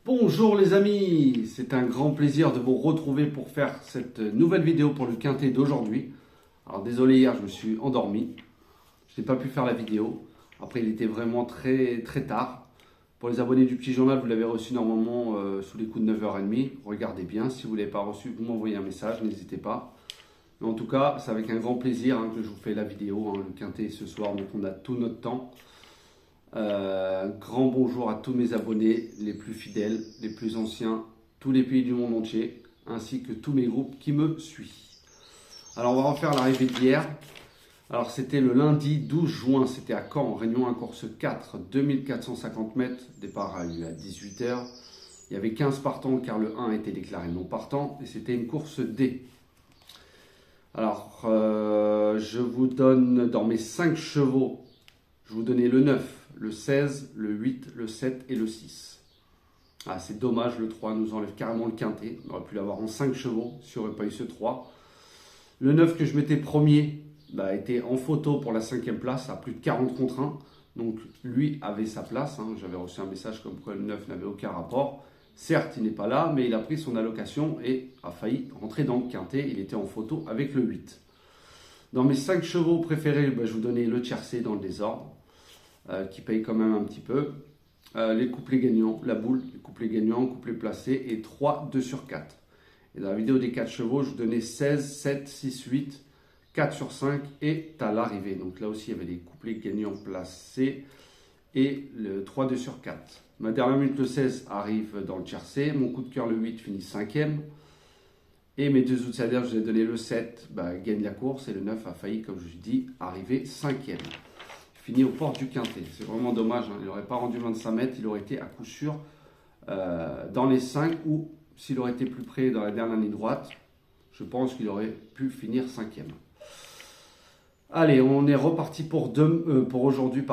Bonjour les amis, c'est un grand plaisir de vous retrouver pour faire cette nouvelle vidéo pour le quintet d'aujourd'hui. Alors désolé, hier je me suis endormi, je n'ai pas pu faire la vidéo. Après il était vraiment très tard. Pour les abonnés du petit journal, vous l'avez reçu normalement sous les coups de 9h30. Regardez bien, si vous ne l'avez pas reçu, vous m'envoyez un message, n'hésitez pas. Mais en tout cas, c'est avec un grand plaisir que je vous fais la vidéo. Le quintet ce soir, donc on a tout notre temps. Grand bonjour à tous mes abonnés, les plus fidèles, les plus anciens, tous les pays du monde entier, ainsi que tous mes groupes qui me suivent. Alors on va refaire l'arrivée d'hier. Alors c'était le lundi 12 juin, c'était à Caen, Réunion 1 course 4, 2450 mètres, départ a eu à 18h. Il y avait 15 partants car le 1 a été déclaré non partant et c'était une course D. Alors je vous donne dans mes 5 chevaux, je vous donnais le 9. Le 16, le 8, le 7 et le 6. Ah, c'est dommage, le 3 nous enlève carrément le quintet. On aurait pu l'avoir en 5 chevaux si on n'aurait pas eu ce 3. Le 9 que je mettais premier était en photo pour la 5e place à plus de 40 contre 1. Donc lui avait sa place. J'avais reçu un message comme quoi le 9 n'avait aucun rapport. Certes, il n'est pas là, mais il a pris son allocation et a failli rentrer dans le quintet. Il était en photo avec le 8. Dans mes 5 chevaux préférés, je vous donnais le tiercé dans le désordre. Qui paye quand même un petit peu. Les couplets gagnants, la boule, les couplets gagnants, couplets placés et 3, 2 sur 4. Et dans la vidéo des 4 chevaux, je vous donnais 16, 7, 6, 8, 4 sur 5 et à l'arrivée. Donc là aussi, il y avait des couplets gagnants placés et le 3, 2 sur 4. Ma dernière minute, le 16, arrive dans le tiercé. Mon coup de cœur, le 8, finit 5e. Et mes deux outsiders, je vous ai donné le 7, gagne la course et le 9 a failli, comme je vous dis, arriver 5e. Fini aux portes du quintet. C'est vraiment dommage. Il n'aurait pas rendu 25 mètres. Il aurait été à coup sûr dans les 5 ou s'il aurait été plus près dans la dernière ligne droite, je pense qu'il aurait pu finir 5e. Allez, on est reparti pour aujourd'hui.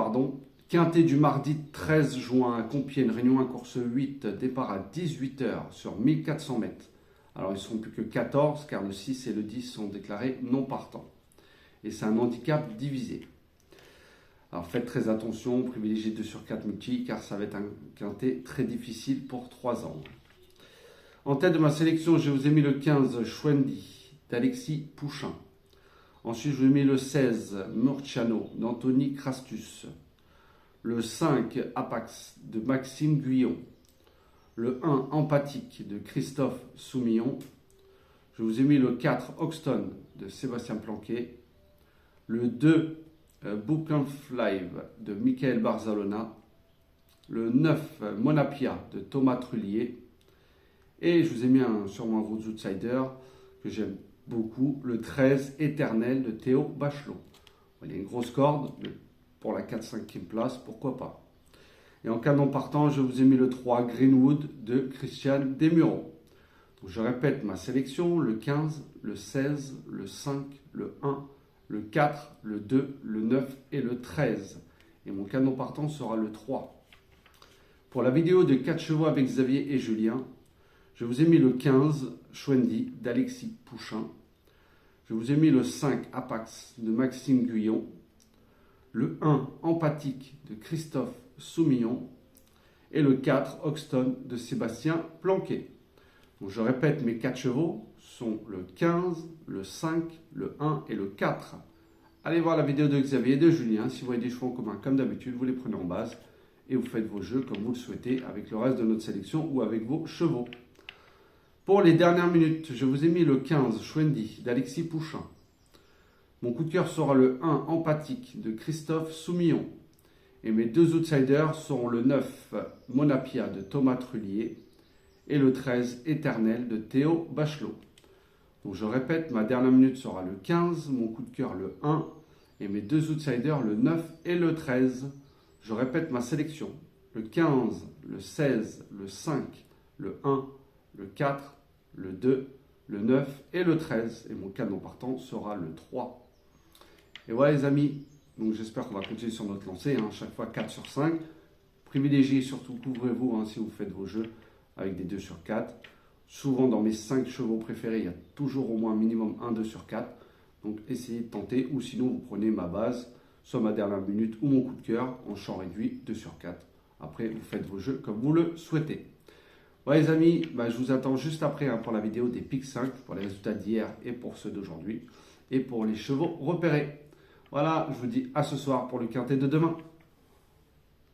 Quintet du mardi 13 juin à Compiègne, Réunion 1 course 8, départ à 18h sur 1400 mètres. Alors ils ne seront plus que 14 car le 6 et le 10 sont déclarés non partants. Et c'est un handicap divisé. Alors faites très attention, privilégiez 2 sur 4 multi car ça va être un quintet très difficile pour 3 ans. En tête de ma sélection, je vous ai mis le 15 Chouendi d'Alexis Pouchin. Ensuite, je vous ai mis le 16 Murciano d'Anthony Crastus. Le 5 Apax de Maxime Guyon. Le 1 Empathique de Christophe Soumillon. Je vous ai mis le 4 Hoxton de Sébastien Planquet. Le 2 Book of Live de Michael Barzalona, le 9 Monapia de Thomas Trullier, et je vous ai mis sûrement un gros outsider que j'aime beaucoup, le 13 Éternel de Théo Bachelot. Il y a une grosse corde pour la 4-5e place, pourquoi pas. Et en cas non partant, je vous ai mis le 3 Greenwood de Christian Desmureaux. Donc je répète ma sélection, le 15, le 16, le 5, le 1, le 4, le 2, le 9 et le 13. Et mon canon partant sera le 3. Pour la vidéo de 4 chevaux avec Xavier et Julien, je vous ai mis le 15 Chouendi d'Alexis Pouchin. Je vous ai mis le 5 Apax de Maxime Guyon. Le 1 Empathique de Christophe Soumillon. Et le 4 Hoxton de Sébastien Planquet. Donc je répète, mes 4 chevaux sont le 15, le 5, le 1 et le 4. Allez voir la vidéo de Xavier et de Julien. Si vous voyez des chevaux en commun, comme d'habitude, vous les prenez en base et vous faites vos jeux comme vous le souhaitez avec le reste de notre sélection ou avec vos chevaux. Pour les dernières minutes, je vous ai mis le 15 Chouendi d'Alexis Pouchin. Mon coup de cœur sera le 1 Empathique de Christophe Soumillon. Et mes deux outsiders seront le 9 Monapia de Thomas Trullier et le 13 Éternel de Théo Bachelot. Donc je répète, ma dernière minute sera le 15, mon coup de cœur le 1 et mes deux outsiders le 9 et le 13. Je répète ma sélection, le 15, le 16, le 5, le 1, le 4, le 2, le 9 et le 13. Et mon canon partant sera le 3. Et voilà les amis, donc j'espère qu'on va continuer sur notre lancée, chaque fois 4 sur 5. Privilégiez surtout, couvrez-vous si vous faites vos jeux avec des 2 sur 4. Souvent dans mes 5 chevaux préférés, il y a toujours au moins un minimum 1 2 sur 4. Donc essayez de tenter ou sinon vous prenez ma base, soit ma dernière minute ou mon coup de cœur en champ réduit 2 sur 4. Après vous faites vos jeux comme vous le souhaitez. Ouais les amis, je vous attends juste après pour la vidéo des Pic 5, pour les résultats d'hier et pour ceux d'aujourd'hui, et pour les chevaux repérés. Voilà, je vous dis à ce soir pour le quintet de demain.